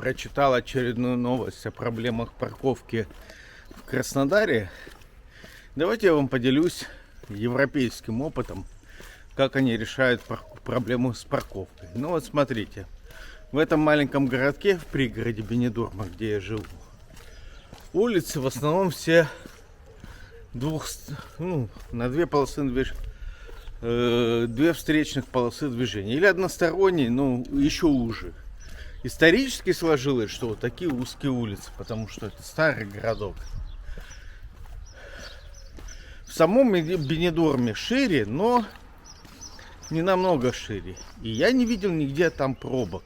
прочитал очередную новость о проблемах парковки в Краснодаре. Давайте я вам поделюсь европейским опытом, как они решают проблему с парковкой. Ну вот смотрите, в этом маленьком городке, в пригороде Бенедорма, где я живу, улицы в основном все на две полосы две встречных полосы движения. Или односторонние, но еще уже. Исторически сложилось, что вот такие узкие улицы, потому что это старый городок. В самом Бенедорме шире, но не намного шире. И я не видел нигде там пробок.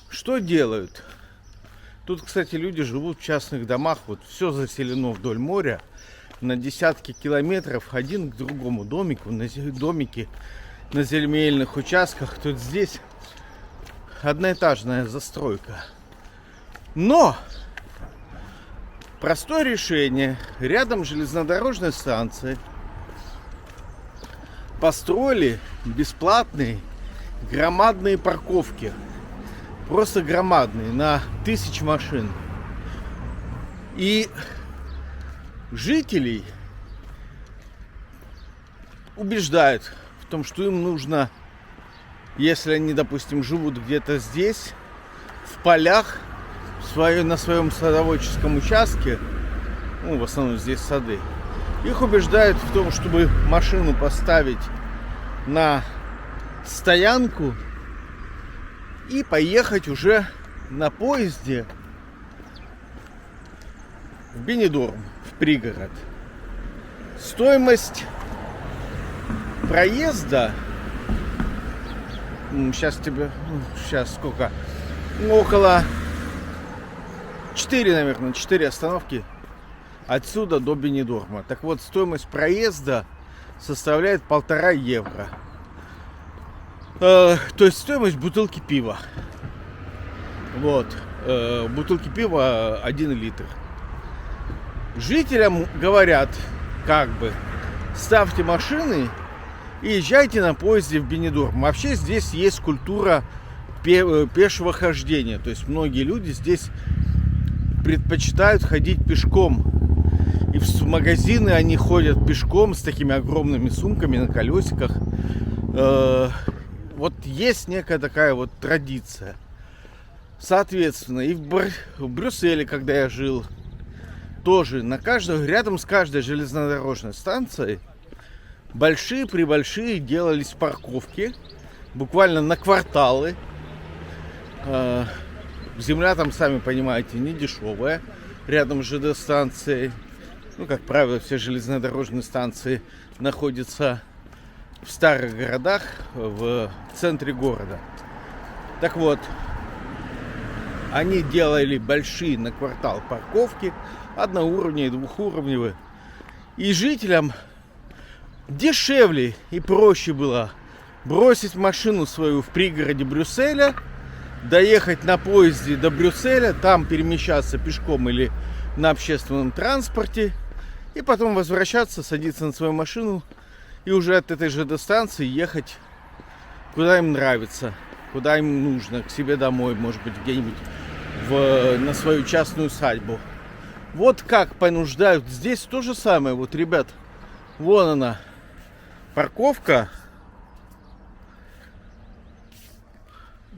Что делают? Тут, кстати, люди живут в частных домах. Вот все заселено вдоль моря. На десятки километров один к другому домику. Домики на земельных участках. Тут здесь одноэтажная застройка. Но простое решение. Рядом железнодорожной станции построили бесплатные громадные парковки. Просто громадные, на 1000 машин. И жителей убеждают в том, что им нужно, если они, допустим, живут где-то здесь, в полях, на своем садоводческом участке, в основном здесь сады, их убеждают в том, чтобы машину поставить на стоянку и поехать уже на поезде в Бенедорм, в пригород. Стоимость проезда сейчас сколько? Около 4 остановки отсюда до Бенедорма. Так вот, стоимость проезда составляет 1,5 евро. То есть стоимость бутылки пива. Вот. Бутылки пива 1 литр. Жителям говорят, ставьте машины и езжайте на поезде в Бенедорм. Вообще здесь есть культура пешего хождения. То есть многие люди здесь предпочитают ходить пешком. И в магазины они ходят пешком с такими огромными сумками на колесиках. Вот есть некая такая вот традиция. Соответственно, и в Брюсселе, когда я жил, тоже рядом с каждой железнодорожной станцией большие делались парковки, буквально на кварталы. Земля там, сами понимаете, не дешевая. Рядом с ЖД-станцией, как правило, все железнодорожные станции находятся в старых городах, в центре города. Так вот, они делали большие на квартал парковки, одноуровневые, двухуровневые. И жителям дешевле и проще было бросить машину свою в пригороде Брюсселя, доехать на поезде до Брюсселя, там перемещаться пешком или на общественном транспорте, и потом возвращаться, садиться на свою машину и уже от этой же станции ехать куда им нравится, куда им нужно, к себе домой, может быть, где-нибудь на свою частную усадьбу. Вот как понуждают. Здесь то же самое. Вот, ребят, вон она, парковка.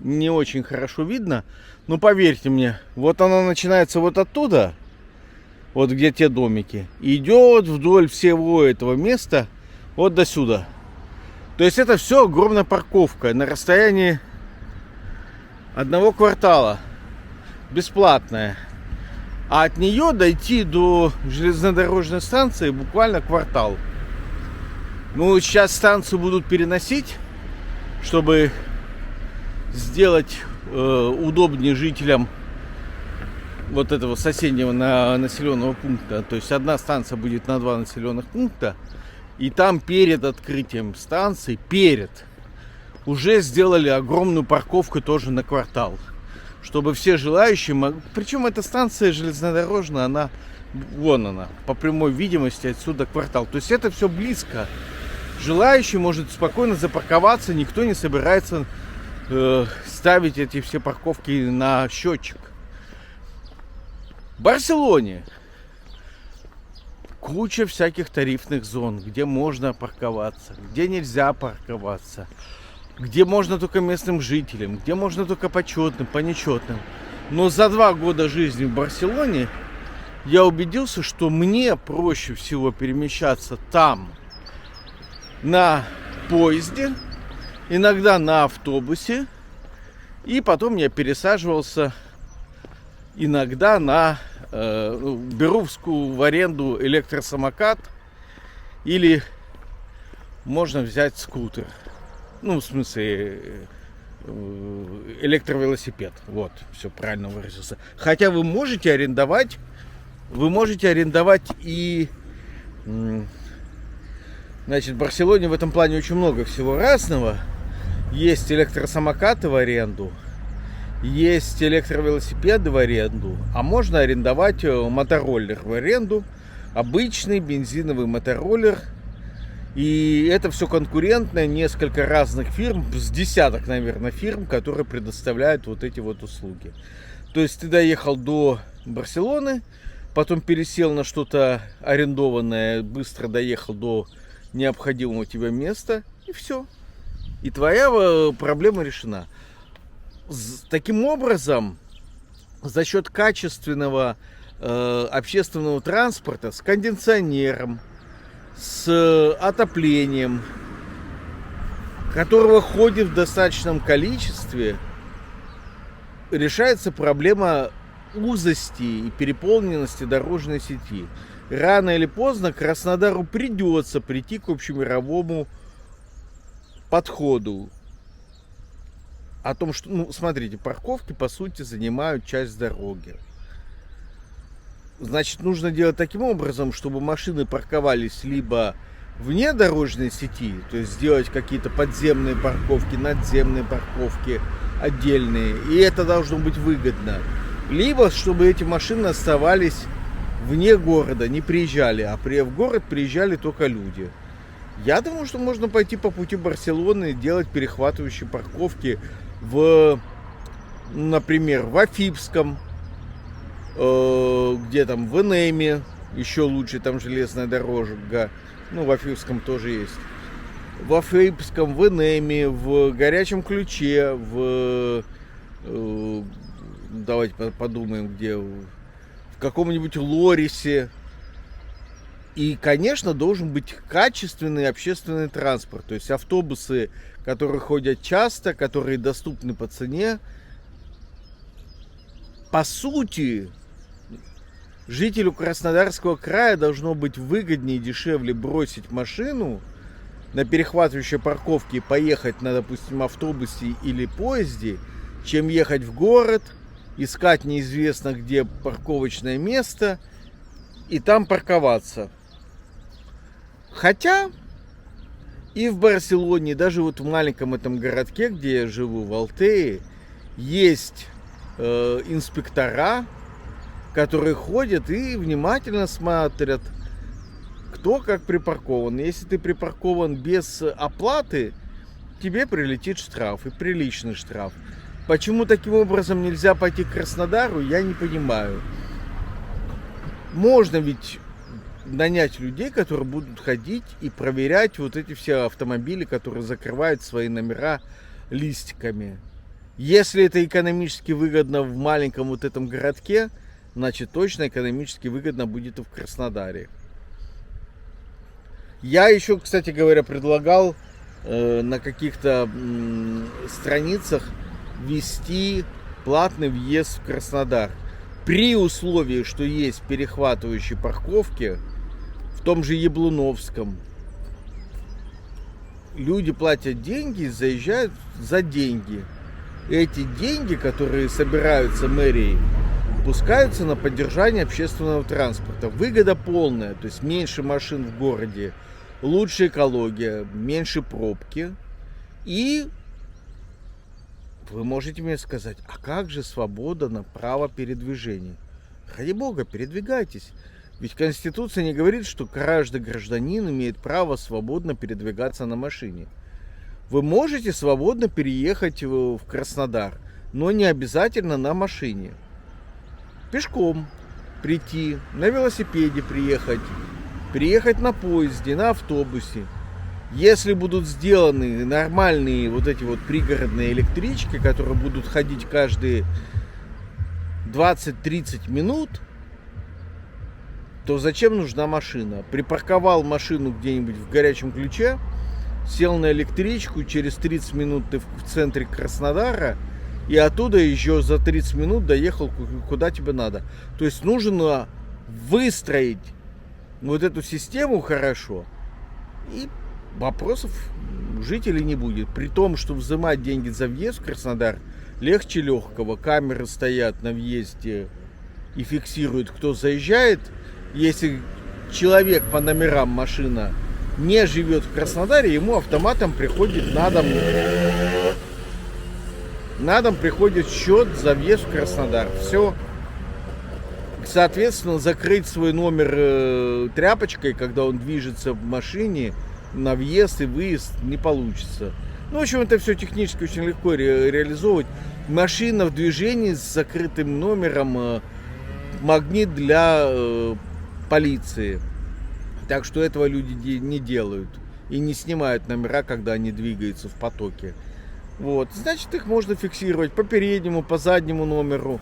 Не очень хорошо видно, но поверьте мне, вот она начинается вот оттуда, вот где те домики, идет вдоль всего этого места вот до сюда. То есть это все огромная парковка на расстоянии 1 квартала, бесплатная. А от нее дойти до железнодорожной станции буквально квартал. Сейчас станцию будут переносить, чтобы сделать удобнее жителям вот этого соседнего населенного пункта. То есть одна станция будет на 2 населенных пункта. И там перед открытием станции, уже сделали огромную парковку тоже на квартал. Чтобы все желающие... Причем эта станция железнодорожная, она... Вон она, по прямой видимости отсюда квартал. То есть это все близко. Желающий может спокойно запарковаться, никто не собирается ставить эти все парковки на счетчик. В Барселоне куча всяких тарифных зон, где можно парковаться, где нельзя парковаться, где можно только местным жителям, где можно только почетным, по нечетным. Но за 2 года жизни в Барселоне я убедился, что мне проще всего перемещаться там на поезде, иногда на автобусе, и потом я пересаживался иногда на беру в аренду электросамокат, или можно взять скутер, ну, в смысле, электровелосипед. Вот, все правильно выразился. Хотя вы можете арендовать и, значит, в Барселоне в этом плане очень много всего разного. Есть электросамокаты в аренду, есть электровелосипеды в аренду, а можно арендовать мотороллер в аренду, обычный бензиновый мотороллер. И это все конкурентное, несколько разных фирм, с десяток, наверное, фирм, которые предоставляют вот эти вот услуги. То есть ты доехал до Барселоны, потом пересел на что-то арендованное, быстро доехал до необходимого тебе места, и все. И твоя проблема решена. Таким образом, за счет качественного общественного транспорта с кондиционером, с отоплением, которого ходит в достаточном количестве, решается проблема узости и переполненности дорожной сети. Рано или поздно Краснодару придется прийти к общемировому подходу о том, что, ну, смотрите, парковки по сути занимают часть дороги. Значит, нужно делать таким образом, чтобы машины парковались либо вне дорожной сети, то есть сделать какие-то подземные парковки, надземные парковки отдельные, и это должно быть выгодно. Либо чтобы эти машины оставались вне города, не приезжали, а в город приезжали только люди. Я думаю, что можно пойти по пути Барселоны и делать перехватывающие парковки например, в Афипском, где там в Энеме, еще лучше, там железная дорога, ну, в Афипском тоже есть. В Афипском, в Энеме, в Горячем Ключе, давайте подумаем, где, в каком-нибудь Лорисе. И, конечно, должен быть качественный общественный транспорт, то есть автобусы, которые ходят часто, которые доступны по цене. По сути, жителю Краснодарского края должно быть выгоднее и дешевле бросить машину на перехватывающей парковке и поехать на, допустим, автобусе или поезде, чем ехать в город, искать неизвестно где парковочное место и там парковаться. Хотя и в Барселоне, даже вот в маленьком этом городке, где я живу, в Алтее, есть инспектора, которые ходят и внимательно смотрят, кто как припаркован. Если ты припаркован без оплаты, тебе прилетит штраф, и приличный штраф. Почему таким образом нельзя пойти к Краснодару, я не понимаю. Можно ведь нанять людей, которые будут ходить и проверять вот эти все автомобили, которые закрывают свои номера листиками. Если это экономически выгодно в маленьком вот этом городке, значит точно экономически выгодно будет и в Краснодаре. Я еще, кстати говоря, предлагал на каких-то страницах ввести платный въезд в Краснодар. При условии, что есть перехватывающие парковки в том же Яблуновском. Люди платят деньги и заезжают за деньги. Эти деньги, которые собираются мэрией, пускаются на поддержание общественного транспорта. Выгода полная, то есть меньше машин в городе, лучше экология, меньше пробки. И вы можете мне сказать, а как же свобода на право передвижения? Ради бога, передвигайтесь. Ведь Конституция не говорит, что каждый гражданин имеет право свободно передвигаться на машине. вы можете свободно переехать в Краснодар, но не обязательно на машине. Пешком прийти, на велосипеде приехать на поезде, на автобусе. Если будут сделаны нормальные вот эти вот пригородные электрички, которые будут ходить каждые 20-30 минут, то зачем нужна машина? Припарковал машину где-нибудь в горячем ключе, сел на электричку, через 30 минут ты в центре Краснодара, и оттуда еще за 30 минут доехал куда тебе надо. То есть нужно выстроить вот эту систему хорошо, и вопросов у жителей не будет. При том, что взимать деньги за въезд в Краснодар легче легкого. Камеры стоят на въезде и фиксируют, кто заезжает. Если человек по номерам машина не живет в Краснодаре, ему автоматом приходит на дом приходит счет за въезд в Краснодар. Все. Соответственно, закрыть свой номер тряпочкой, когда он движется в машине, на въезд и выезд не получится. Ну, в общем, это все технически очень легко реализовывать. Машина в движении с закрытым номером магнит для полиции. Так что этого люди не делают. И не снимают номера, когда они двигаются в потоке. Вот. Значит, их можно фиксировать по переднему, по заднему номеру.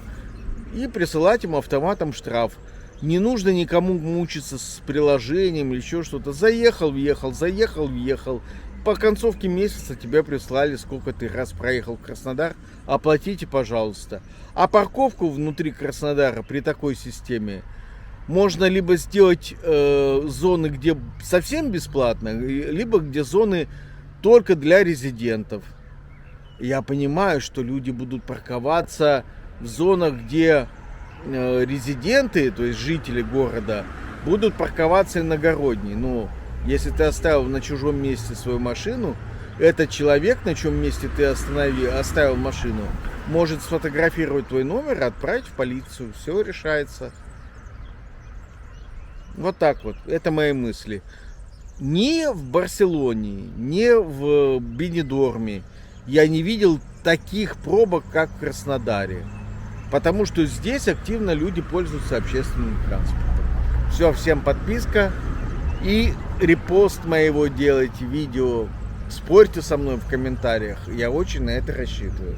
И присылать им автоматом штраф. Не нужно никому мучиться с приложением или еще что-то. Заехал, въехал, заехал, въехал. По концовке месяца тебе прислали, сколько ты раз проехал в Краснодар. Оплатите, пожалуйста. А парковку внутри Краснодара при такой системе можно либо сделать зоны, где совсем бесплатно, либо где зоны только для резидентов. Я понимаю, что люди будут парковаться в зонах, где резиденты, то есть жители города, будут парковаться иногородние. Но если ты оставил на чужом месте свою машину, этот человек, на чем месте ты оставил машину, может сфотографировать твой номер и отправить в полицию. Все решается. Вот так вот. Это мои мысли. Ни в Барселоне, ни в Бенидорме я не видел таких пробок, как в Краснодаре. Потому что здесь активно люди пользуются общественным транспортом. Все, всем подписка и репост моего делайте видео. Спорьте со мной в комментариях. Я очень на это рассчитываю.